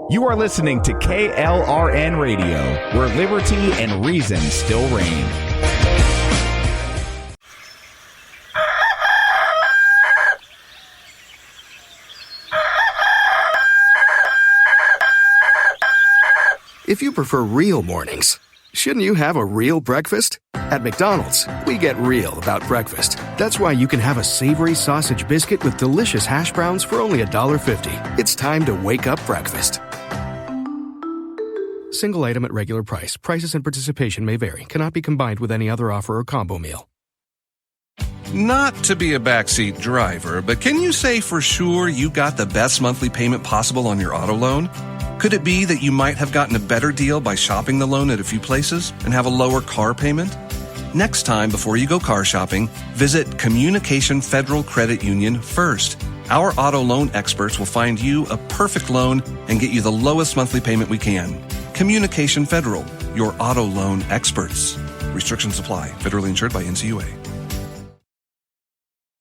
You are listening to KLRN Radio, where liberty and reason still reign. If you prefer real mornings, shouldn't you have a real breakfast? At McDonald's, we get real about breakfast. That's why you can have a savory sausage biscuit with delicious hash browns for only $1.50. It's time to wake up breakfast. Single item at regular price. Prices and participation may vary. Cannot be combined with any other offer or combo meal. Not to be a backseat driver, but can you say for sure you got the best monthly payment possible on your auto loan? Could it be that you might have gotten a better deal by shopping the loan at a few places and have a lower car payment? Next time, before you go car shopping, visit Communication Federal Credit Union first. Our auto loan experts will find you a perfect loan and get you the lowest monthly payment we can. Communication Federal, your auto loan experts. Restrictions apply. Federally insured by NCUA.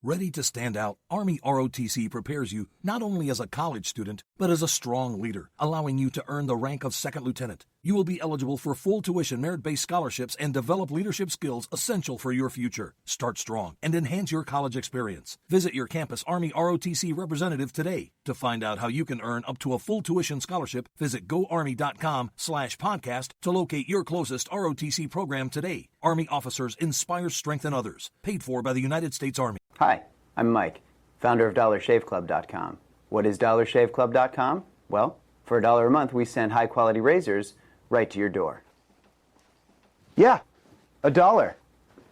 Ready to stand out, Army ROTC prepares you not only as a college student, but as a strong leader, allowing you to earn the rank of second lieutenant. You will be eligible for full tuition merit-based scholarships and develop leadership skills essential for your future. Start strong and enhance your college experience. Visit your campus Army ROTC representative today. To find out how you can earn up to a full tuition scholarship, visit goarmy.com/podcast to locate your closest ROTC program today. Army officers inspire, strengthen others. Paid for by the United States Army. Hi, I'm Mike, founder of DollarShaveClub.com. What is DollarShaveClub.com? Well, for $1 a month, we send high-quality razors right to your door. Yeah, $1.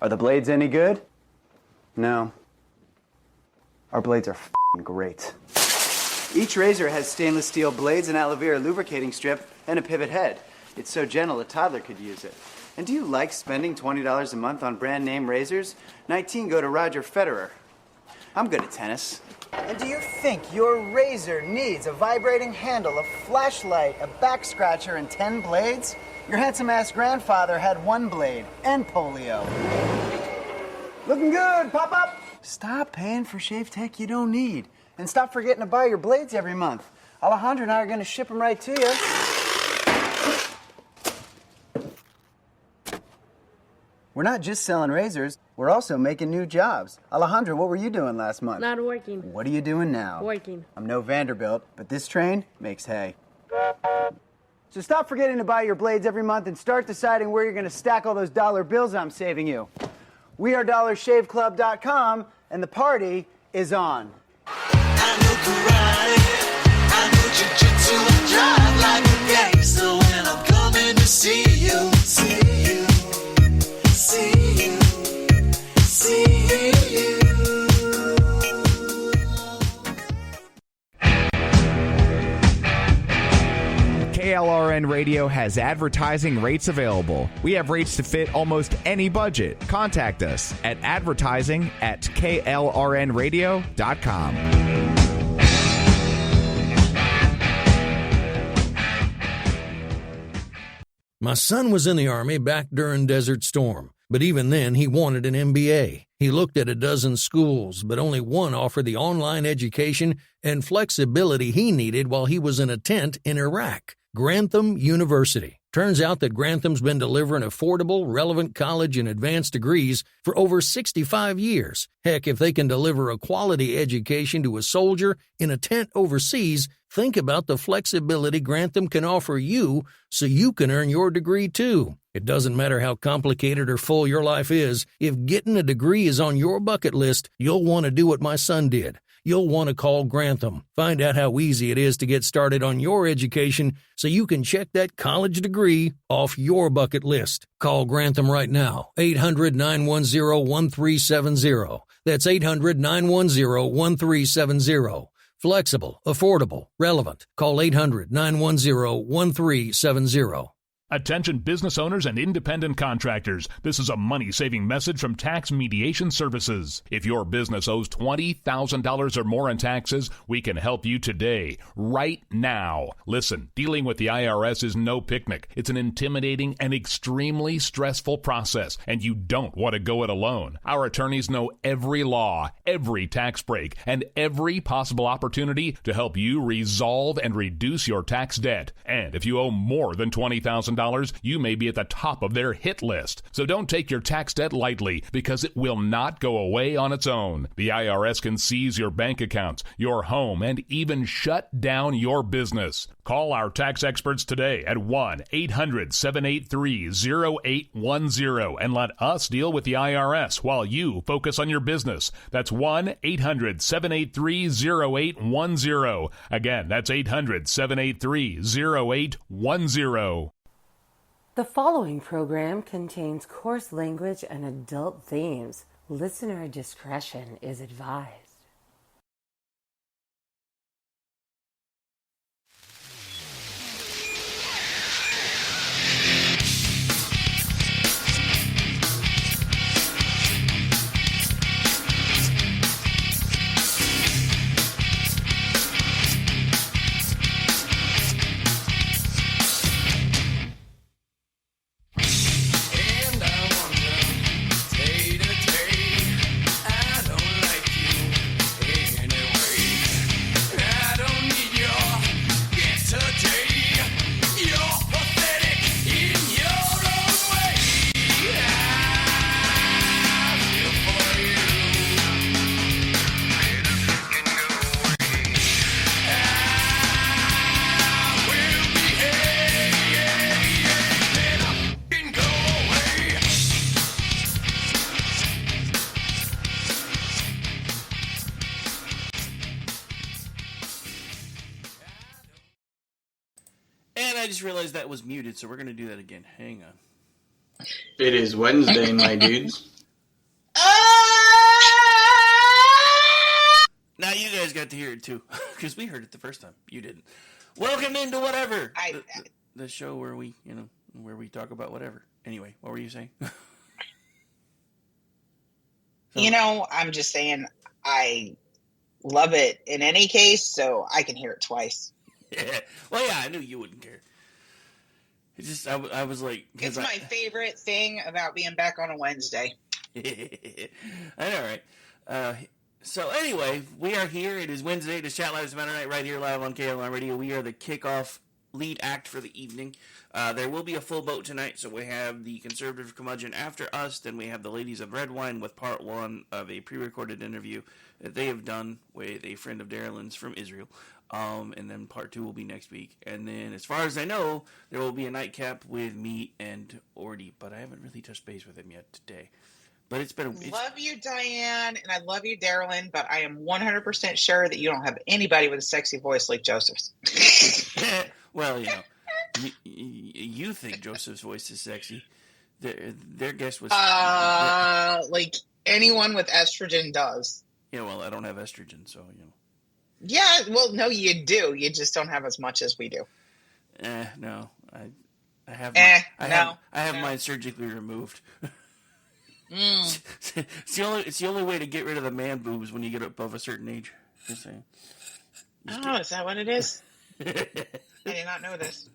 Are the blades any good? No. Our blades are f***ing great. Each razor has stainless steel blades, an aloe vera lubricating strip, and a pivot head. It's so gentle a toddler could use it. And do you like spending $20 a month on brand name razors? 19 go to Roger Federer. I'm good at tennis. And do you think your razor needs a vibrating handle, a flashlight, a back scratcher, and 10 blades? Your handsome-ass grandfather had 1 blade and polio. Looking good, Pop-Up! Stop paying for shave tech you don't need. And stop forgetting to buy your blades every month. Alejandro and I are going to ship them right to you. We're not just selling razors, we're also making new jobs. Alejandro, what were you doing last month? Not working. What are you doing now? Working. I'm no Vanderbilt, but this train makes hay. So stop forgetting to buy your blades every month and start deciding where you're going to stack all those dollar bills I'm saving you. We are DollarShaveClub.com, and the party is on. I know karate, I know jiu-jitsu, I drive like a gangster when I'm coming to see you, see you. KLRN Radio has advertising rates available. We have rates to fit almost any budget. Contact us at advertising@klrnradio.com. My son was in the Army back during Desert Storm, but even then he wanted an MBA. He looked at a dozen schools, but only one offered the online education and flexibility he needed while he was in a tent in Iraq. Grantham University. Turns out that Grantham's been delivering affordable, relevant college and advanced degrees for over 65 years. Heck, if they can deliver a quality education to a soldier in a tent overseas, think about the flexibility Grantham can offer you so you can earn your degree too. It doesn't matter how complicated or full your life is, if getting a degree is on your bucket list, you'll want to do what my son did. You'll want to call Grantham. Find out how easy it is to get started on your education so you can check that college degree off your bucket list. Call Grantham right now, 800-910-1370. That's 800-910-1370. Flexible, affordable, relevant. Call 800-910-1370. Attention business owners and independent contractors. This is a money-saving message from Tax Mediation Services. If your business owes $20,000 or more in taxes, we can help you today, right now. Listen, dealing with the IRS is no picnic. It's an intimidating and extremely stressful process, and you don't want to go it alone. Our attorneys know every law, every tax break, and every possible opportunity to help you resolve and reduce your tax debt. And if you owe more than $20,000, you may be at the top of their hit list. So don't take your tax debt lightly, because it will not go away on its own. The IRS can seize your bank accounts, your home, and even shut down your business. Call our tax experts today at 1-800-783-0810 and let us deal with the IRS while you focus on your business. That's 1-800-783-0810. Again, that's 800-783-0810. The following program contains coarse language and adult themes. Listener discretion is advised. I just realized that was muted, so we're going to do that again. Hang on. It is Wednesday, my dudes. Now you guys got to hear it too, because we heard it the first time. You didn't. Welcome into Whatver, the show where we, where we talk about whatever. Anyway, what were you saying? I'm just saying I love it in any case, so I can hear it twice. Yeah. Well, yeah, I knew you wouldn't care. It's just, I was like... It's my favorite thing about being back on a Wednesday. I know, right? So anyway, we are here. It is Wednesday. It is Chat Live Matter Night right here live on KLR Radio. We are the kickoff lead act for the evening. There will be a full boat tonight, so we have the conservative curmudgeon after us. Then we have the ladies of Red Wine with part one of a pre-recorded interview that they have done with a friend of Darylyn's from Israel. And then part two will be next week. And then, as far as I know, there will be a nightcap with me and Ordy, but I haven't really touched base with him yet today. But it's been love you, Diane, and I love you, Darylyn, but I am 100% sure that you don't have anybody with a sexy voice like Joseph's. Well, you think Joseph's voice is sexy. Their guess was... like anyone with estrogen does. Yeah, well, I don't have estrogen, so, Yeah, well, no, you do. You just don't have as much as we do. No. I have mine surgically removed. It's the only way to get rid of the man boobs when you get above a certain age. Just saying. Is that what it is? I did not know this.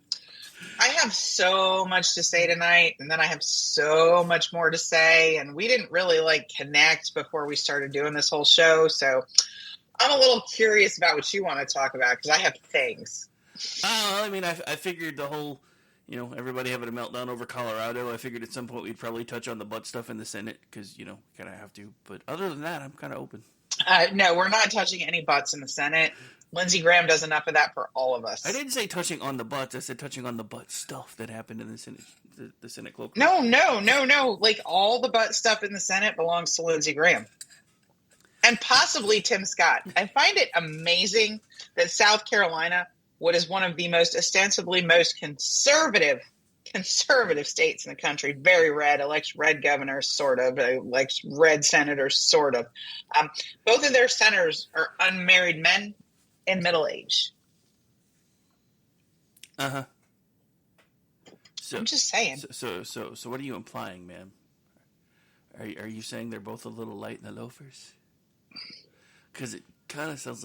I have so much to say tonight, and then I have so much more to say, and we didn't really connect before we started doing this whole show, so I'm a little curious about what you want to talk about, because I have things. I figured the whole, everybody having a meltdown over Colorado, I figured at some point we'd probably touch on the butt stuff in the Senate, because, kind of have to. But other than that, I'm kind of open. No, we're not touching any butts in the Senate. Lindsey Graham does enough of that for all of us. I didn't say touching on the butts. I said touching on the butt stuff that happened in the Senate, the Senate cloak. No. All the butt stuff in the Senate belongs to Lindsey Graham. And possibly Tim Scott. I find it amazing that South Carolina, what is one of the ostensibly most conservative states in the country, very red, elects red governors, sort of, elects red senators, sort of. Both of their senators are unmarried men in middle age. Uh-huh. So, I'm just saying. So what are you implying, ma'am? Are you saying they're both a little light in the loafers? Because it kind of sounds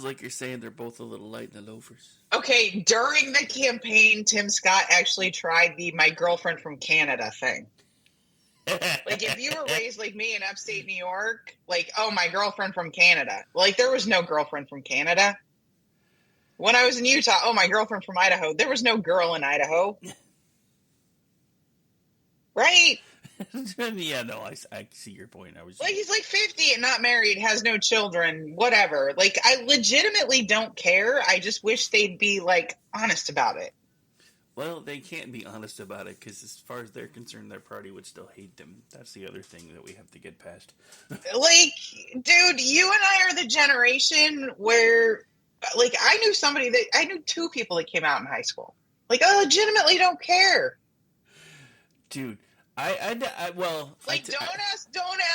like you're saying they're both a little light in the loafers. Okay, during the campaign, Tim Scott actually tried the "my girlfriend from Canada" thing. Like, if you were raised like me in upstate New York, like, oh, my girlfriend from Canada. Like, there was no girlfriend from Canada. When I was in Utah, oh, my girlfriend from Idaho. There was no girl in Idaho. Right? Yeah, no, I see your point. Like, he's like 50 and not married, has no children, whatever. Like, I legitimately don't care. I just wish they'd be, like, honest about it. Well, they can't be honest about it because as far as they're concerned, their party would still hate them. That's the other thing that we have to get past. Like, dude, you and I are the generation where, like, I knew two people that came out in high school. Like, I legitimately don't care. Dude. Don't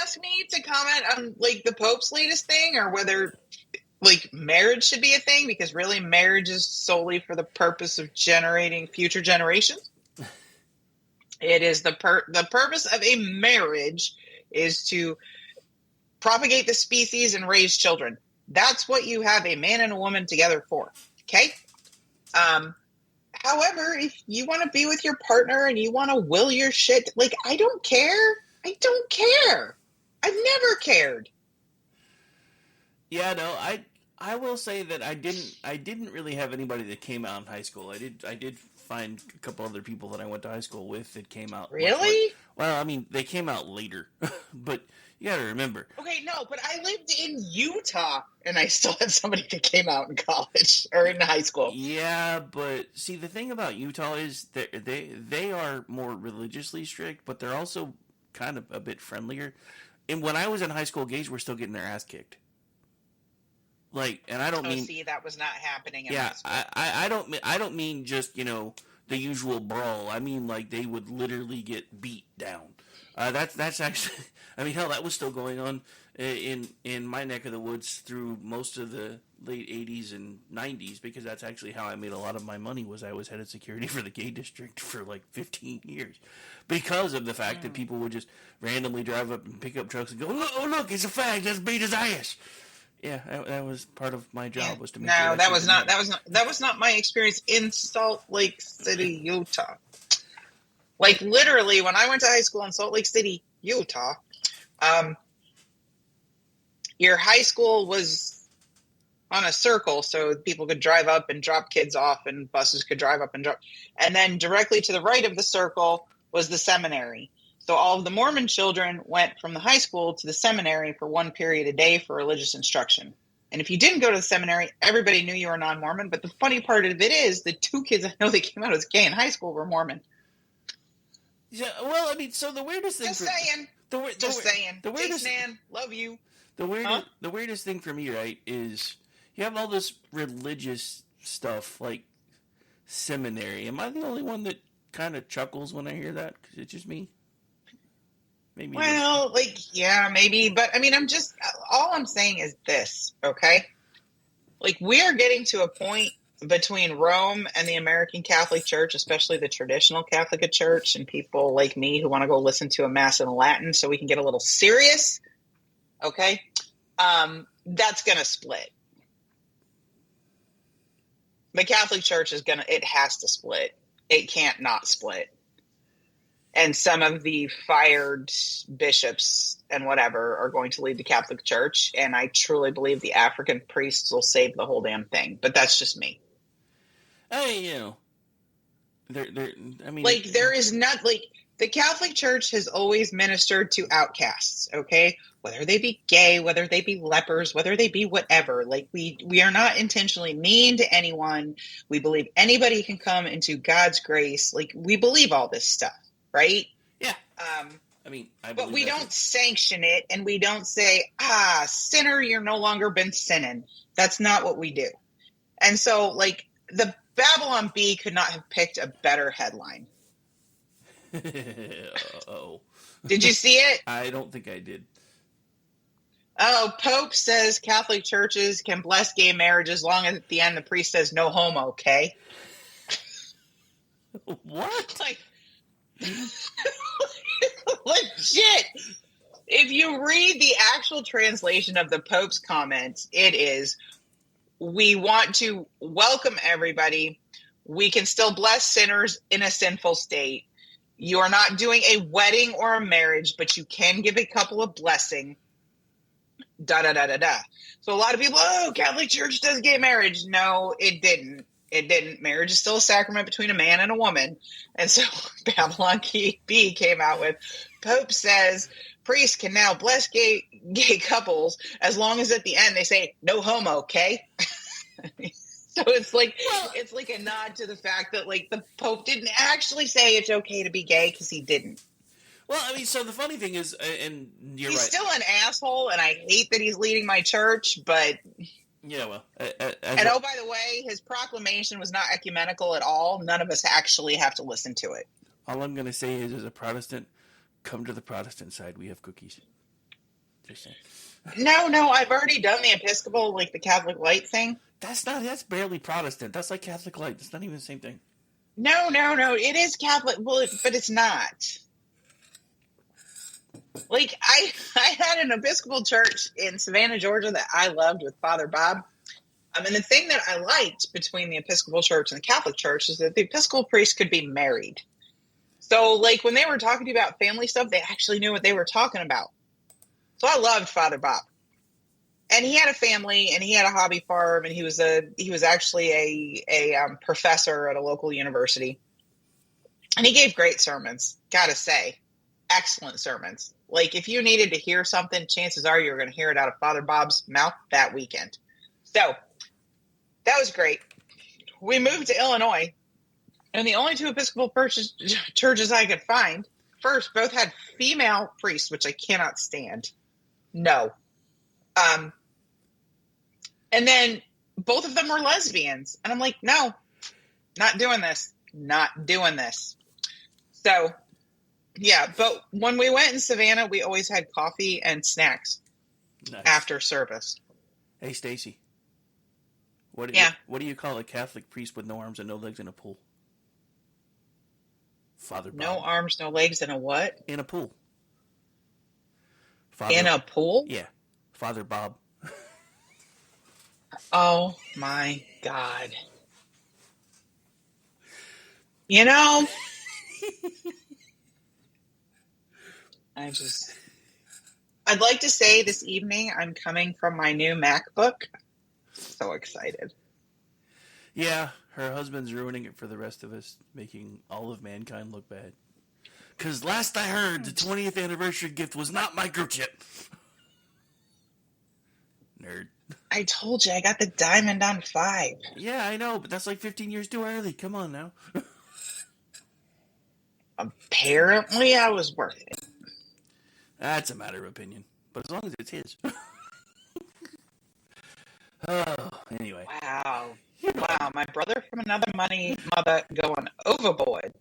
ask me to comment on, like, the Pope's latest thing or whether, like, marriage should be a thing, because really marriage is solely for the purpose of generating future generations. It is the purpose of a marriage is to propagate the species and raise children. That's what you have a man and a woman together for. Okay? However, if you want to be with your partner and you want to will your shit, like, I don't care. I don't care. I've never cared. Yeah, no, I will say that I didn't really have anybody that came out in high school. I did find a couple other people that I went to high school with that came out. Really? Well, I mean, they came out later, but you got to remember. Okay, no, but I lived in Utah, and I still had somebody that came out in college or in high school. Yeah, but see, the thing about Utah is that they are more religiously strict, but they're also kind of a bit friendlier. And when I was in high school, gays were still getting their ass kicked. Like, and I don't mean. See, that was not happening in yeah, high school. I don't mean just, you know, the usual brawl. I mean, like, they would literally get beat down. That's actually, I mean, hell, that was still going on in my neck of the woods through most of the late 80s and 90s, because that's actually how I made a lot of my money. Was I was head of security for the gay district for like 15 years because of the fact that people would just randomly drive up and pick up trucks and go, oh, look, it's a fag, let's beat his ass. Yeah, that was part of my job, was to make sure that was not my experience in Salt Lake City, Utah. Like, literally, when I went to high school in Salt Lake City, Utah, your high school was on a circle, so people could drive up and drop kids off, and buses could drive up and drop. And then directly to the right of the circle was the seminary. So all of the Mormon children went from the high school to the seminary for one period a day for religious instruction. And if you didn't go to the seminary, everybody knew you were non-Mormon. But the funny part of it is the two kids I know that came out as gay in high school were Mormon. Yeah, well, I mean, so the weirdest thing... Just saying. The weirdest, man, love you. The weirdest thing for me, right, is you have all this religious stuff, like seminary. Am I the only one that kind of chuckles when I hear that? Because it's just me? Maybe. Well, like, yeah, maybe. But, I mean, all I'm saying is this, okay? Like, we are getting to a point between Rome and the American Catholic Church, especially the traditional Catholic Church, and people like me who want to go listen to a mass in Latin so we can get a little serious, okay? That's going to split. The Catholic Church it has to split. It can't not split. And some of the fired bishops and whatever are going to lead the Catholic Church. And I truly believe the African priests will save the whole damn thing. But that's just me. You know, there is not, like, the Catholic Church has always ministered to outcasts, okay? Whether they be gay, whether they be lepers, whether they be whatever. Like, we are not intentionally mean to anyone. We believe anybody can come into God's grace. Like, we believe all this stuff. Right? Yeah. I mean, but we don't sanction it, and we don't say, sinner, you're no longer been sinning. That's not what we do. And so, like, the Babylon Bee could not have picked a better headline. Oh. Did you see it? I don't think I did. Oh, Pope says Catholic churches can bless gay marriage as long as at the end the priest says no homo, okay? What? Like, legit. If you read the actual translation of the Pope's comments, it is, we want to welcome everybody. We can still bless sinners in a sinful state. You are not doing a wedding or a marriage, but you can give a couple of blessing. Da-da-da-da-da. So a lot of people, Catholic Church does gay marriage. No, it didn't. It didn't. Marriage is still a sacrament between a man and a woman. And so Babylon B came out with, Pope says priests can now bless gay couples as long as at the end they say, no homo, okay? So it's like a nod to the fact that like the Pope didn't actually say it's okay to be gay because he didn't. Well, I mean, so the funny thing is, and you're he's right. still an asshole, and I hate that he's leading my church, but... Yeah, well... and oh, by the way, his proclamation was not ecumenical at all. None of us actually have to listen to it. All I'm going to say is, as a Protestant, come to the Protestant side. We have cookies. Just saying. No, I've already done the Episcopal, like the Catholic Light thing. That's barely Protestant. That's like Catholic Light. It's not even the same thing. No, it is Catholic, well, but it's not. Like, I had an Episcopal church in Savannah, Georgia that I loved with Father Bob. And the thing that I liked between the Episcopal church and the Catholic church is that the Episcopal priest could be married. So, like, when they were talking about family stuff, they actually knew what they were talking about. So I loved Father Bob. And he had a family, and he had a hobby farm, and he was actually a professor at a local university. And he gave great sermons, gotta say. Excellent sermons. Like, if you needed to hear something, chances are you were going to hear it out of Father Bob's mouth that weekend. So, that was great. We moved to Illinois, and the only two Episcopal churches I could find, first, both had female priests, which I cannot stand. No. And then both of them were lesbians. And I'm like, no, not doing this. Not doing this. So, yeah, but when we went in Savannah, we always had coffee and snacks after service. Hey, Stacy. What do you call a Catholic priest with no arms and no legs in a pool? Father Bob. No arms, no legs in a what? In a pool. In a pool? Yeah. Father Bob. Oh, my God. You know... I'd like to say this evening I'm coming from my new MacBook. So excited. Yeah, her husband's ruining it for the rest of us, making all of mankind look bad. Because last I heard, the 20th anniversary gift was not microchip. Nerd. I told you, I got the Diamond on 5. Yeah, I know, but that's like 15 years too early. Come on now. Apparently, I was worth it. That's a matter of opinion. But as long as it's his. Oh, anyway. Wow. Wow, my brother from another mother going overboard.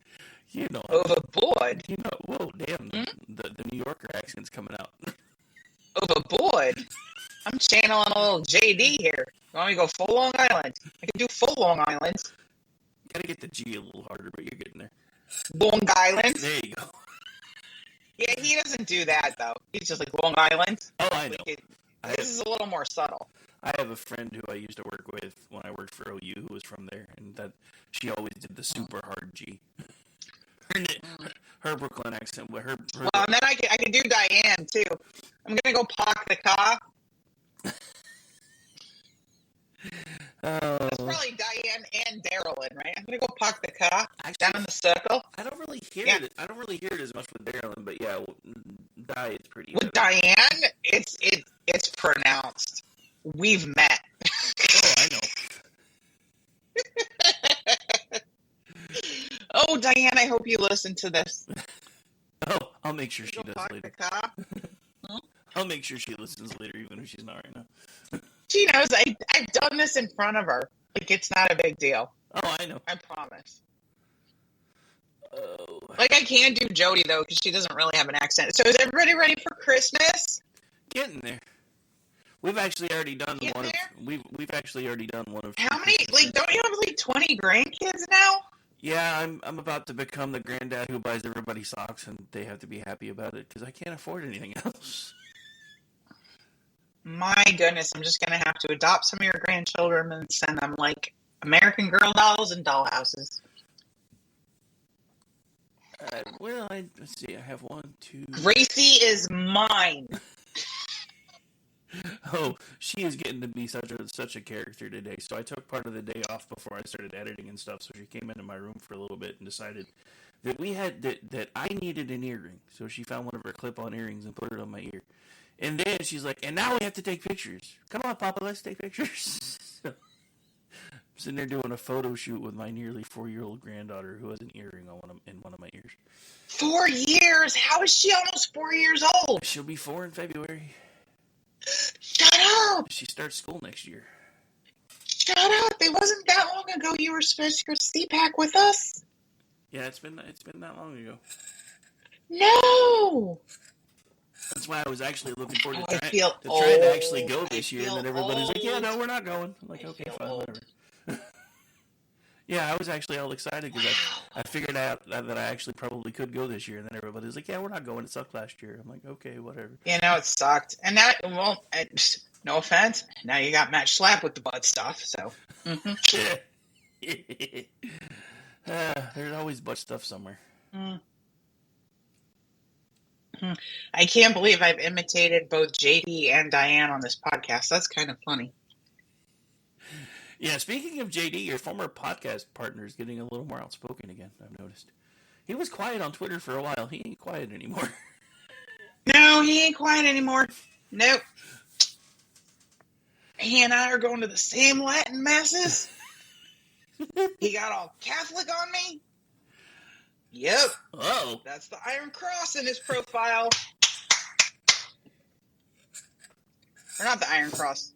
You know. Overboard? You know, whoa, damn. The New Yorker accent's coming out. Overboard? I'm channeling a little JD here. You want me to go full Long Island? I can do full Long Island. Gotta get the G a little harder, but you're getting there. Long Island? There you go. Yeah, he doesn't do that, though. He's just like, Long Island? Oh, I know. This is a little more subtle. I have a friend who I used to work with when I worked for OU who was from there, and that she always did the super hard G. Her Brooklyn accent. Well, and then I can do Diane, too. I'm going to go park the car. That's probably Diane and Darylyn, right? I'm gonna go park the car down in the circle. I don't really hear it. I don't really hear it as much with Darylyn, but yeah, Di is pretty. With Diane, it's pronounced. We've met. Oh, I know. Oh, Diane, I hope you listen to this. Oh, I'll make sure she does park later. The car. I'll make sure she listens later, even if she's not right now. She knows I've done this in front of her. Like, it's not a big deal. Oh, I know. I promise. Oh. Like, I can do Jody, though, because she doesn't really have an accent. So is everybody ready for Christmas? Getting there. We've actually already done we've actually already done one of. How many? Like, don't you have like 20 grandkids now? Yeah, I'm about to become the granddad who buys everybody socks, and they have to be happy about it because I can't afford anything else. My goodness, I'm just going to have to adopt some of your grandchildren and send them like American Girl dolls and dollhouses. Let's see. I have 1, 2. Gracie is mine. Oh, she is getting to be such a character today. So I took part of the day off before I started editing and stuff. So she came into my room for a little bit and decided that that I needed an earring. So she found one of her clip-on earrings and put it on my ear. And then she's like, and now we have to take pictures. Come on, Papa, let's take pictures. I'm sitting there doing a photo shoot with my nearly 4-year-old granddaughter who has an earring in one of my ears. 4 years? How is she almost 4 years old? She'll be 4 in February. Shut up! She starts school next year. Shut up! It wasn't that long ago you were supposed to go to CPAC with us. Yeah, it's been that long ago. No! That's why I was actually looking forward to trying to actually go this year, and then everybody's like, yeah, no, we're not going. I'm like, okay, fine, whatever. Yeah, I was actually all excited because I figured out that I actually probably could go this year, and then everybody's like, yeah, we're not going. It sucked last year. I'm like, okay, whatever. You know, it sucked. And that, well, no offense, now you got Matt Schlapp with the butt stuff, so. There's always butt stuff somewhere. I can't believe I've imitated both JD and Diane on this podcast. That's kind of funny. Yeah, speaking of JD, your former podcast partner is getting a little more outspoken again, I've noticed. He was quiet on Twitter for a while. He ain't quiet anymore. No, he ain't quiet anymore. Nope. He and I are going to the same Latin masses. He got all Catholic on me. Yep. Oh. That's the Iron Cross in his profile. Or not the Iron Cross.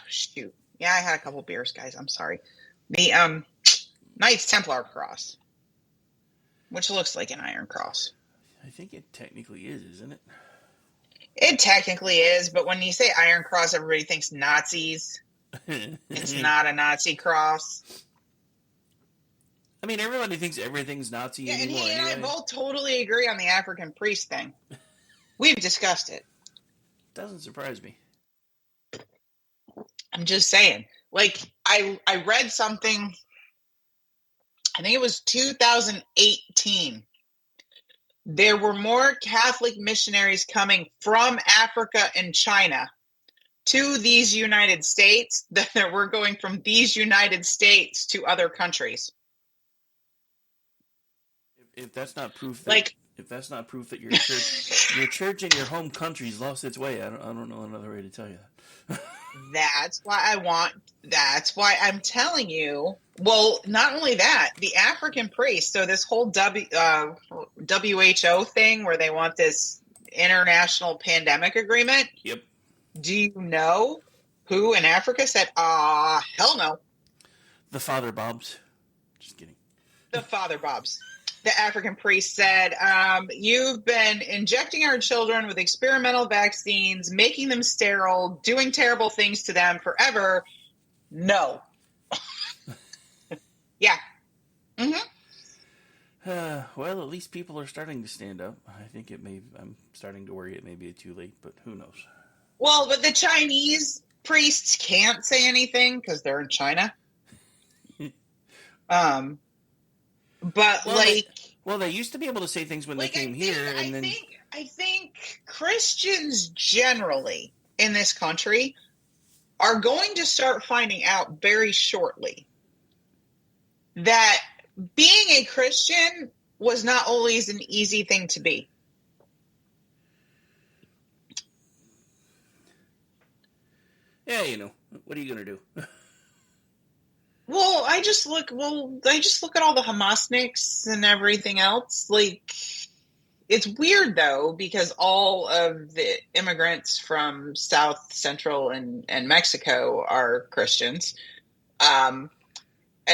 Shoot. Yeah, I had a couple beers, guys. I'm sorry. The Knights Templar Cross. Which looks like an Iron Cross. I think it technically is, isn't it? It technically is, but when you say Iron Cross, everybody thinks Nazis. It's not a Nazi cross. I mean, everybody thinks everything's Nazi anymore. And he and anyway. I both totally agree on the African priest thing. We've discussed it. Doesn't surprise me. I'm just saying. Like, I read something, I think it was 2018. There were more Catholic missionaries coming from Africa and China to these United States than there were going from these United States to other countries. If that's not proof that, your church in your home country's lost its way, I don't know another way to tell you that. That's why I'm telling you. Well, not only that, the African priest. So this whole WHO thing where they want this international pandemic agreement. Yep. Do you know who in Africa said, hell no? The Father Bobs. Just kidding. The Father Bobs. The African priest said, you've been injecting our children with experimental vaccines, making them sterile, doing terrible things to them forever. No. Yeah. Mm-hmm. Well, at least people are starting to stand up. I'm starting to worry it may be too late, but who knows? Well, but the Chinese priests can't say anything because they're in China. But they used to be able to say things when they came here, and I think Christians generally in this country are going to start finding out very shortly that being a Christian was not always an easy thing to be. Yeah, what are you going to do? Well, I just look at all the Hamasniks and everything else. Like, it's weird though, because all of the immigrants from South, Central, and Mexico are Christians, and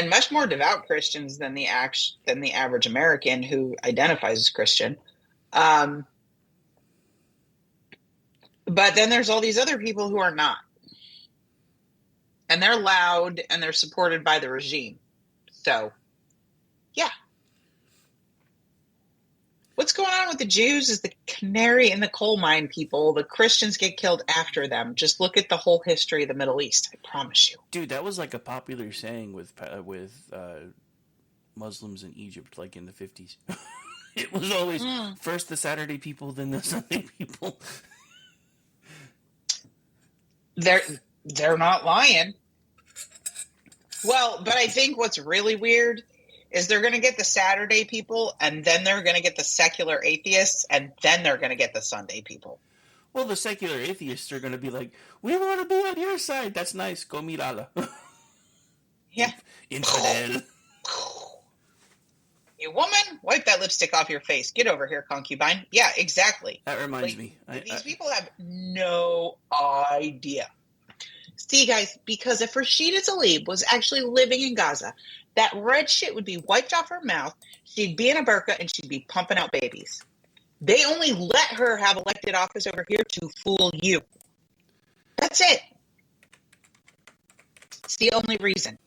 much more devout Christians than the average American who identifies as Christian. But then there's all these other people who are not. And they're loud and they're supported by the regime. So Yeah. What's going on with the Jews is the canary in the coal mine, people. The Christians get killed after them. Just look at the whole history of the Middle East. I promise you. Dude, that was like a popular saying with Muslims in Egypt, like in the 50s. It was always first the Saturday people, then the Sunday people. They're not lying. Well, but I think what's really weird is they're going to get the Saturday people, and then they're going to get the secular atheists, and then they're going to get the Sunday people. Well, the secular atheists are going to be like, we want to be on your side. That's nice. Go meet Allah. Yeah. Infidel. You woman, wipe that lipstick off your face. Get over here, concubine. Yeah, exactly. That reminds me. These people have no idea. See, guys, because if Rashida Tlaib was actually living in Gaza, that red shit would be wiped off her mouth, she'd be in a burqa, and she'd be pumping out babies. They only let her have elected office over here to fool you. That's it. It's the only reason.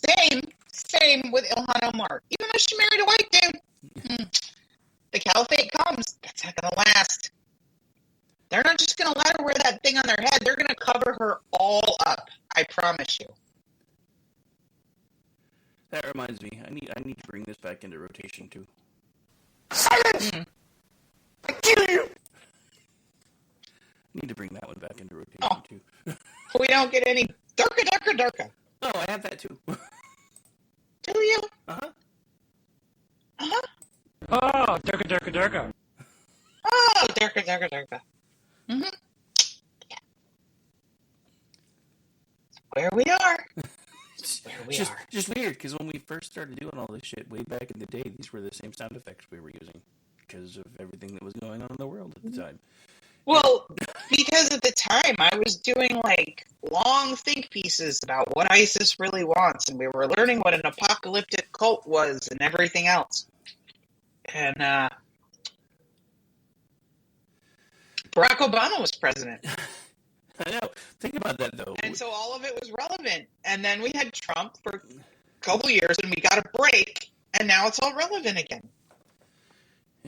Same with Ilhan Omar. Even though she married a white dude, the caliphate comes. That's not going to last. They're not just going to let her wear that thing on their head. They're going to cover her all up. I promise you. That reminds me. I need to bring this back into rotation too. Silence! I kill you! I need to bring that one back into rotation too. We don't get any darka. Oh, I have that too. Do you? Uh-huh. Uh-huh. Oh, darka. Oh, darka. Mm-hmm. Yeah. Where we are. Just weird, because when we first started doing all this shit way back in the day, these were the same sound effects we were using because of everything that was going on in the world at the time. Well, because at the time I was doing like long think pieces about what ISIS really wants, and we were learning what an apocalyptic cult was and everything else. And Barack Obama was president. I know. Think about that, though. And so all of it was relevant. And then we had Trump for a couple years, and we got a break, and now it's all relevant again.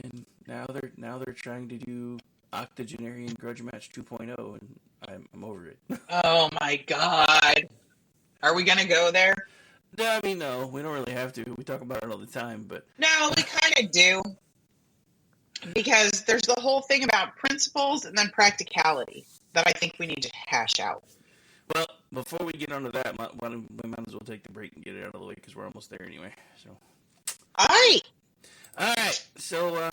And now they're trying to do octogenarian grudge match 2.0, and I'm over it. Oh my God. Are we going to go there? No, I mean, no, we don't really have to. We talk about it all the time, but... No, we kind of do. Because there's the whole thing about principles and then practicality that I think we need to hash out. Well, before we get onto that, we might as well take the break and get it out of the way, because we're almost there anyway. So, All right. so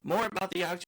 more about the